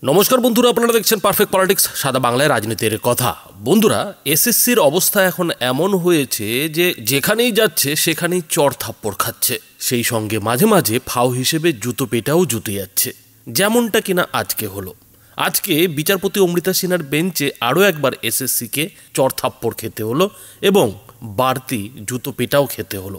নমস্কার বন্ধুরা, আপনারা দেখছেন পারফেক্ট পলিটিক্স, সাদা বাংলায় রাজনীতির কথা। বন্ধুরা, এসএসসির অবস্থা এখন এমন হয়েছে যে যেখানেই যাচ্ছে সেখানেই চড় থাপ্পড় খাচ্ছে, সেই সঙ্গে মাঝে মাঝে ফাও হিসেবে জুতো পেটাও জুতে যাচ্ছে, যেমনটা কিনা আজকে হলো। আজকে বিচারপতি অমৃতা সিনহার বেঞ্চে আরও একবার এসএসসিকে চড় থাপ্পড় খেতে হলো এবং বাড়তি জুতো পেটাও খেতে হলো।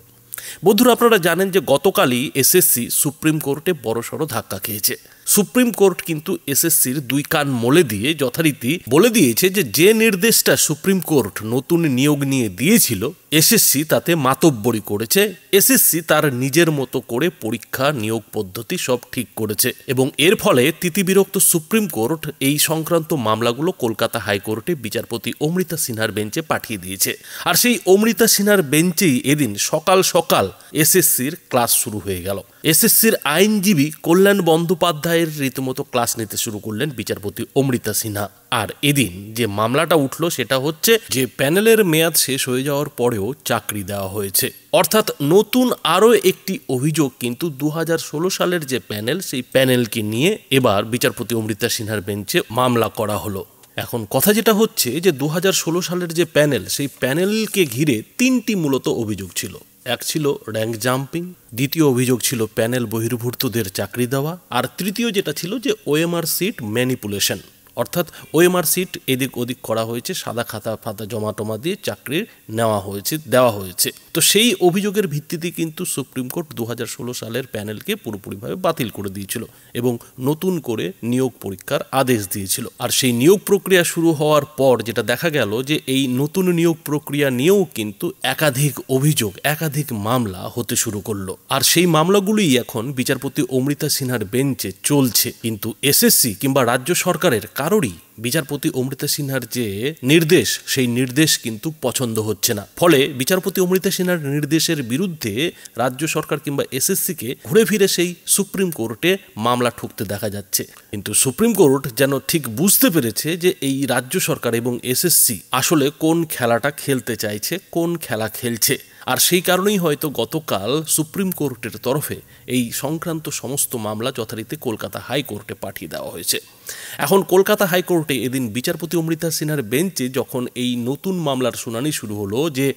বন্ধুরা, আপনারা জানেন যে গতকালই এসএসসি সুপ্রিম কোর্টে বড়সড় ধাক্কা খেয়েছে। সুপ্রিম কোর্ট কিন্তু এসএসসির দুই কান মলে দিয়ে যথারীতি বলে দিয়েছে যে যে নির্দেশটা সুপ্রিম কোর্ট নতুন নিয়োগ নিয়ে দিয়েছিল, এসএসসি তাতে মাতব্বরি করেছে। এসএসসি তার নিজের মতো করে পরীক্ষা নিয়োগ পদ্ধতি সব ঠিক করেছে এবং এর ফলে তিতিবিরক্ত সুপ্রিম কোর্ট এই সংক্রান্ত মামলাগুলো কলকাতা হাইকোর্টে বিচারপতি অমৃতা সিনহার বেঞ্চে পাঠিয়ে দিয়েছে। আর সেই অমৃতা সিনহার বেঞ্চেই এদিন সকাল সকাল এসএসসির ক্লাস শুরু হয়ে গেল। এসএসসির আইনজীবী কল্যাণ বন্দ্যোপাধ্যায়ের রীতিমতো ক্লাস নিতে শুরু করলেন বিচারপতি অমৃতা সিনহা। আর এদিন যে মামলাটা উঠল সেটা হচ্ছে যে প্যানেলের মেয়াদ শেষ হয়ে যাওয়ার পরেও চাকরি দেওয়া হয়েছে, অর্থাৎ নতুন আরও একটি অভিযোগ কিন্তু 2016 সালের যে প্যানেল, সেই প্যানেলকে নিয়ে এবার বিচারপতি অমৃতা সিনহার বেঞ্চে মামলা করা হলো। এখন কথা যেটা হচ্ছে যে 2016 সালের যে প্যানেল, সেই প্যানেলকে ঘিরে তিনটি মূলত অভিযোগ ছিল। এক ছিল র্যাঙ্ক জাম্পিং, দ্বিতীয় অভিযোগ ছিল প্যানেল বহির্ভূতদের চাকরি দেওয়া, আর তৃতীয় যেটা ছিল যে ওএমআর সিট ম্যানিপুলেশন, অর্থাৎ ওএমআর সিট এদিক ওদিক করা হয়েছে, সাদা খাতা ফাতা জমা টমা দিয়ে চাকরি দেওয়া হয়েছে। তো সেই অভিযোগের ভিত্তিতে কিন্তু সুপ্রিম কোর্ট 2016 সালের প্যানেলকে পুরোপুরিভাবে বাতিল করে দিয়েছিল এবং নতুন করে নিয়োগ পরীক্ষার আদেশ দিয়েছিল। আর সেই নিয়োগ প্রক্রিয়া শুরু হওয়ার পর যেটা দেখা গেল যে এই নতুন নিয়োগ প্রক্রিয়া নিয়েও কিন্তু একাধিক অভিযোগ, একাধিক মামলা হতে শুরু করলো। আর সেই মামলাগুলি এখন বিচারপতি অমৃতা সিনহার বেঞ্চে চলছে, কিন্তু এসএসসি কিংবা রাজ্য সরকারের কারোরই বিচারপতি অমৃতা সিনহার যে নির্দেশ, সেই নির্দেশ কিন্তু পছন্দ হচ্ছে না। ফলে বিচারপতি অমৃতা সিনহার নির্দেশের বিরুদ্ধে রাজ্য সরকার কিংবা এসএসসিকে ঘুরে ফিরে সেই সুপ্রিম কোর্টে মামলা ঠুকতে দেখা যাচ্ছে। কিন্তু সুপ্রিম কোর্ট যেন ঠিক বুঝতে পেরেছে যে এই রাজ্য সরকার এবং এসএসসি আসলে কোন খেলাটা খেলতে চাইছে, কোন খেলা খেলছে। আর সেই কারণেই হয়তো গতকাল সুপ্রিম কোর্টের তরফে এই সংক্রান্ত সমস্ত মামলা যথারীতি কলকাতা হাইকোর্টে পাঠিয়ে দেওয়া হয়েছে। এখন কলকাতা হাইকোর্টে এদিন বিচারপতি অমৃতা সিনহার বেঞ্চে যখন এই নতুন মামলার শুনানি শুরু হলো, যে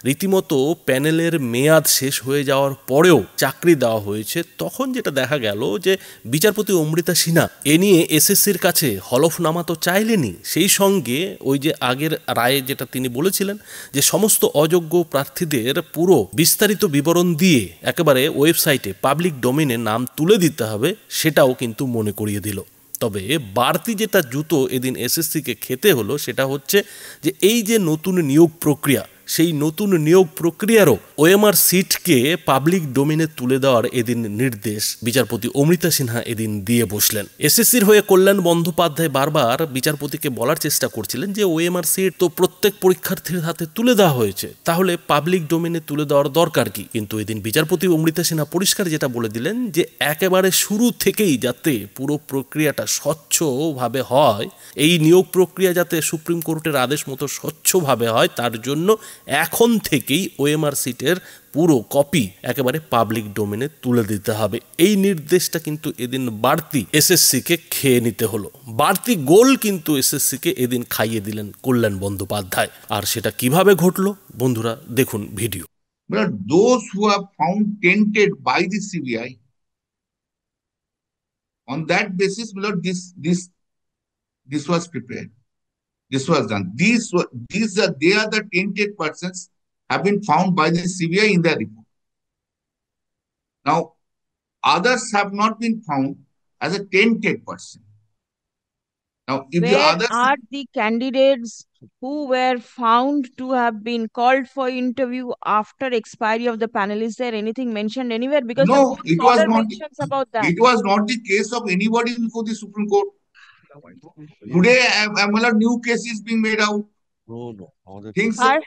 রীতিমতো প্যানেলের মেয়াদ শেষ হয়ে যাওয়ার পরেও চাকরি দেওয়া হয়েছে, তখন যেটা দেখা গেল যে বিচারপতি অমৃতা সিনহা এ নিয়ে এসএসসির কাছে হলফনামা তো চাইলেনি, সেই সঙ্গে ওই যে আগের রায়ে যেটা তিনি বলেছিলেন যে সমস্ত অযোগ্য প্রার্থীদের পুরো বিস্তারিত বিবরণ দিয়ে একেবারে ওয়েবসাইটে পাবলিক ডোমেইনে নাম তুলে দিতে হবে, সেটাও কিন্তু মনে করিয়ে দিল। তবে বাড়তি যেটা জুতো এদিন এসএসসিকে খেতে হলো সেটা হচ্ছে যে এই যে নতুন নিয়োগ প্রক্রিয়া, সেই নতুন নিয়োগ প্রক্রিয়ারও ওএমআর সিটকে পাবলিক ডোমেইনে তুলে দেওয়ার এদিন নির্দেশ বিচারপতি অমৃতা সিনহা এদিন দিয়ে বসলেন। এসএসসির হয়ে কল্যাণ বন্দ্যোপাধ্যায় বারবার বিচারপতিকে বলার চেষ্টা করছিলেন যে ওএমআর সিট তো প্রত্যেক পরীক্ষার্থীর হাতে তুলে দেওয়া হয়েছে, তাহলে পাবলিক ডোমেইনে তুলে দেওয়ার দরকার কি। কিন্তু এদিন বিচারপতি অমৃতা সিনহা পরিষ্কার যেটা বলে দিলেন যে একেবারে শুরু থেকেই যাতে পুরো প্রক্রিয়াটা স্বচ্ছভাবে হয়, এই নিয়োগ প্রক্রিয়া যাতে সুপ্রিম কোর্টের আদেশ মতো স্বচ্ছভাবে হয়, তার জন্য এখন থেকেই ওএমআর সিটের পুরো কপি একেবারে পাবলিক ডোমেইনে তুলে দিতে হবে। এই নির্দেশটা কিন্তু এদিন বাড়তি এসএসসিকে খেয়ে নিতে হলো। বাড়তি গোল কিন্তু এসএসসিকে এদিন খাইয়ে দিলেন কল্যাণ বন্দ্যোপাধ্যায়। আর সেটা কিভাবে ঘটলো বন্ধুরা, দেখুন video. Those who are found tainted by the CBI, on that basis, this was prepared. This was done. They are the tainted persons have been found by the CBI in their report. Now, others have not been found as a tainted person. Now, if the Where others are the candidates who were found to have been called for interview after expiry of the panel? Is there anything mentioned anywhere? Because no, the it was order not. mentions about that. It was not the case of anybody before the Supreme Court. Today, a new case is being made out. Things. Our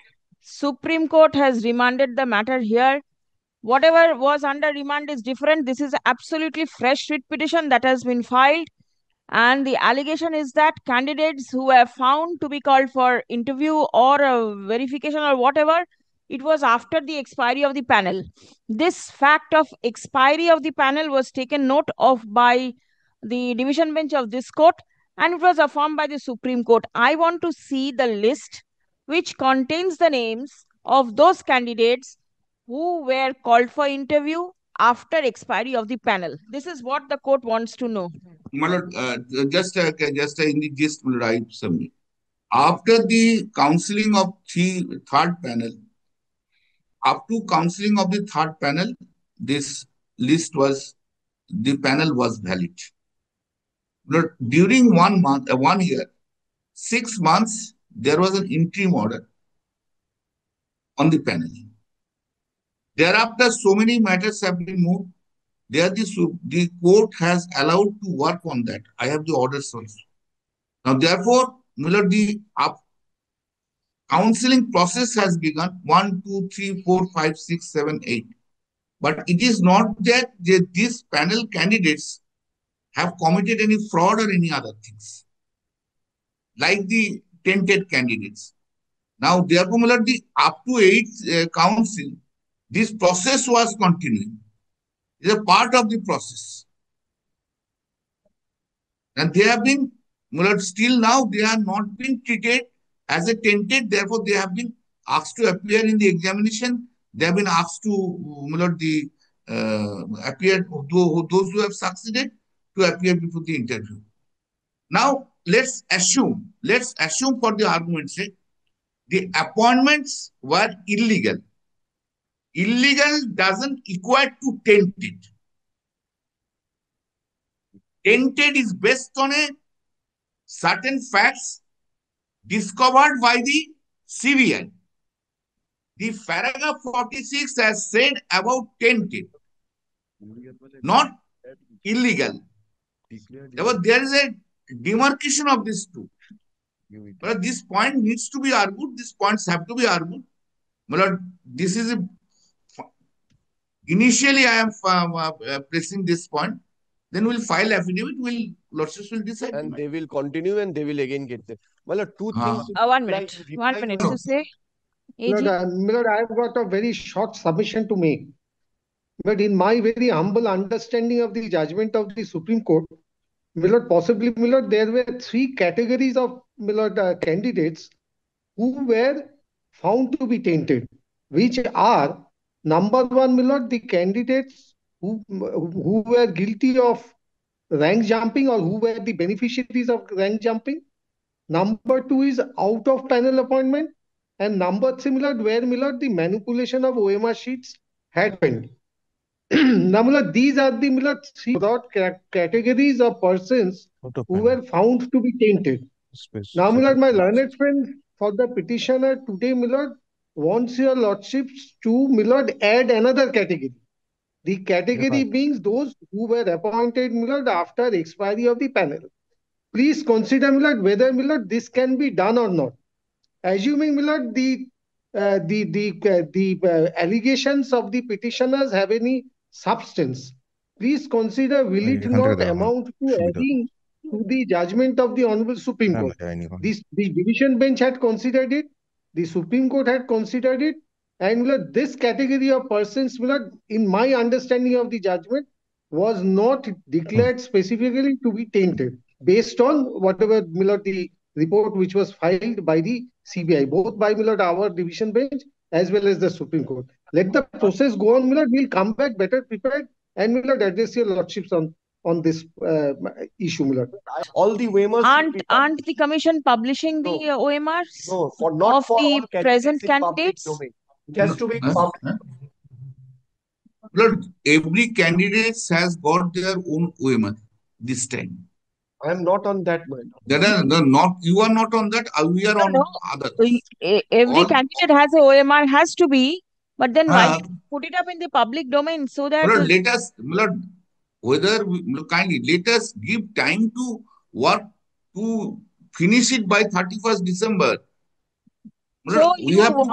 Supreme Court has remanded the matter here. Whatever was under remand is different. This is absolutely fresh writ petition that has been filed. And the allegation is that candidates who were found to be called for interview or verification or whatever, it was after the expiry of the panel. This fact of expiry of the panel was taken note of by the division bench of this court, and it was affirmed by the Supreme Court. I want to see the list which contains the names of those candidates who were called for interview after expiry of the panel. This is what the court wants to know. My lord, just in the gist, my lord, I submit. After the counseling of third panel, up to counseling of the third panel, this the panel was valid. But during 1 month, 1 year, 6 months, there was an interim order on the panel. Thereafter, so many matters have been moved. There, the court has allowed to work on that. I have the orders also. Now, therefore, Miller, the counseling process has begun 1, 2, 3, 4, 5, 6, 7, 8. But it is not that these panel candidates have committed any fraud or any other things, like the tainted candidates. Now, therefore, Miller, the up to 8 council, this process was continuing. It is a part of the process. And they have been, Miller, still now, they have not been treated as a tainted. Therefore, they have been asked to appear in the examination. They have been asked to, Miller, appear, those who have succeeded, to appear before the interview. Now, let's assume for the argument's sake, the appointments were illegal. Illegal doesn't equate to tainted. Tainted is based on a certain facts discovered by the CBI. The paragraph 46 has said about tainted, not illegal. Therefore, there is a demarcation of these two. But this point needs to be argued. These points have to be argued. But this is initially I am pressing this point. Then we'll file affidavit. Lordships will decide. And they will continue and they will again get there. Well, two things. 1 minute. 1 minute to say. Milord, I've got a very short submission to make. But in my very humble understanding of the judgment of the Supreme Court, Milord, possibly, Milord, there were 3 categories of Milord candidates who were found to be tainted, which are, number 1, Milord, the candidates who were guilty of rank jumping or who were the beneficiaries of rank jumping. Number 2 is out of panel appointment. And number 3, Milord, where, Milord, the manipulation of OMR sheets had happened. Now, Milord, these are the, Milord, 3 broad categories of persons who were found to be tainted. Now, Milord, my learned friend for the petitioner today, Milord, wants your lordships to, Milord, add another category. The category being those who were appointed, Milord, after expiry of the panel. Please consider, Milord, whether, Milord, this can be done or not. Assuming, Milord, the allegations of the petitioners have any substance, please consider, will it not amount to adding to the judgment of the Honorable Supreme Court? The division bench had considered it, the Supreme Court had considered it, and Milord, this category of persons, Milord, in my understanding of the judgment, was not declared specifically to be tainted, based on whatever, Milord, the report which was filed by the CBI, both by, Milord, our division bench as well as the Supreme Court. Let the process go on, Milord. We'll come back better prepared and, Milord, address your lordships on this issue, Milord. All the OMRs aren't the commission publishing the OMRs not of the present candidates? It has to be public. Lord, every candidate has got their own OMR this time. I am not on that mind. You are not on that. We are on other. Every candidate has a OMR, has to be. But then why put it up in the public domain so that... Lord, let us, Lord, kindly, let us give time to work to finish it by 31st December. So you want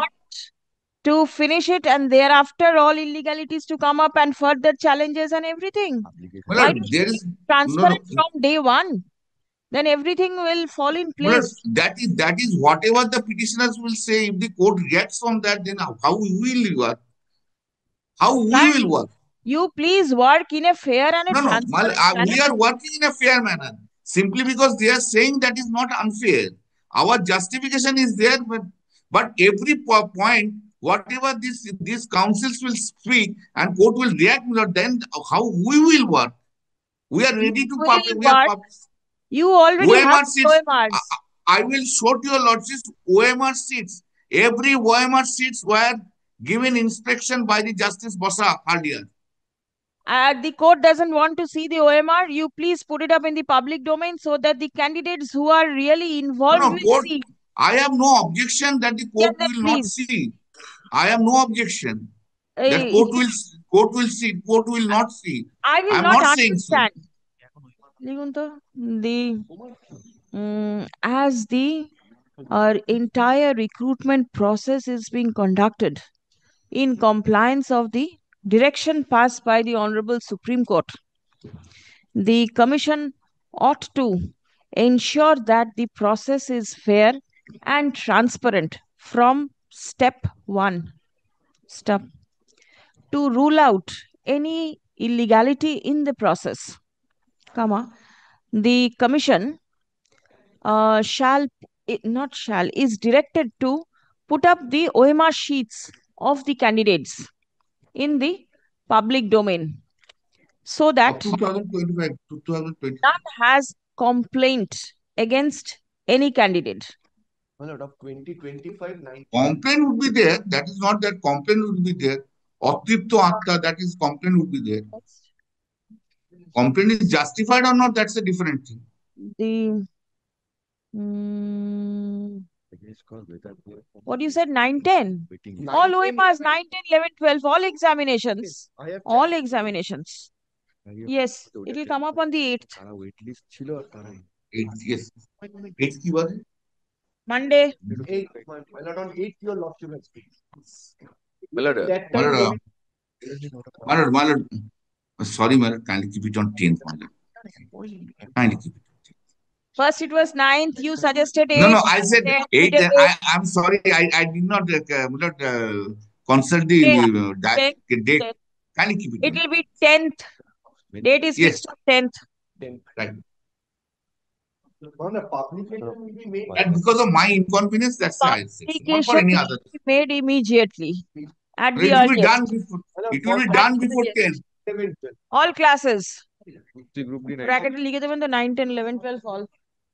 to finish it and thereafter all illegalities to come up and further challenges and everything. Why don't you be transparent from day one? Then everything will fall in place. That is whatever the petitioners will say. If the court reacts on that, then how we will work? How we will work? You please work in a fair and a transparent manner. We are working in a fair manner. simply because they are saying that is not unfair. Our justification is there, but every point, whatever these councils will speak and court will react, then how we will work? We are ready to publish. We are you already have OMR seats. OMRs. I will show to your lordships OMR seats. Every OMR seats were given inspection by the Justice Bossa earlier. The court doesn't want to see the OMR. You please put it up in the public domain so that the candidates who are really involved will court, see. I have no objection that the court will not see. I have no objection. That court will see, court will not see. I will am not understand. As the entire recruitment process is being conducted in compliance of the direction passed by the Honorable Supreme Court, the Commission ought to ensure that the process is fair and transparent from step one. Step to rule out any illegality in the process, the Commission is directed to put up the OMR sheets of the candidates in the public domain so that 2025, 2020. none has complaint against any candidate. Of 2025, complaint would be there. That is not that complaint would be there. Atripto Atta, that is complaint would be there. Complaint is justified or not, that's a different thing. What you said, 9, 10? All OMRs, 9, 10, 11, 12, all examinations. All examinations. Yes, it will come up on the 8th. 8th, yes. 8th ki baat hai? Monday. 8th, on 8th, your lordship has Malad. Sorry, Malad, kindly keep it on 10th, Malad. Kindly keep it. First it was 9th, you suggested 8th. No, I said 8th. I'm sorry, I did not consult the date. Kindly keep it. It will be 10th. Date is fixed on 10th. Right. And because of my inconvenience, that's why I said. Not for any other. Will be made immediately. At the It will be done earliest. it will be done before 10. All classes. Bracket लिखे थे मैंने 9, 10, 11, 12 all.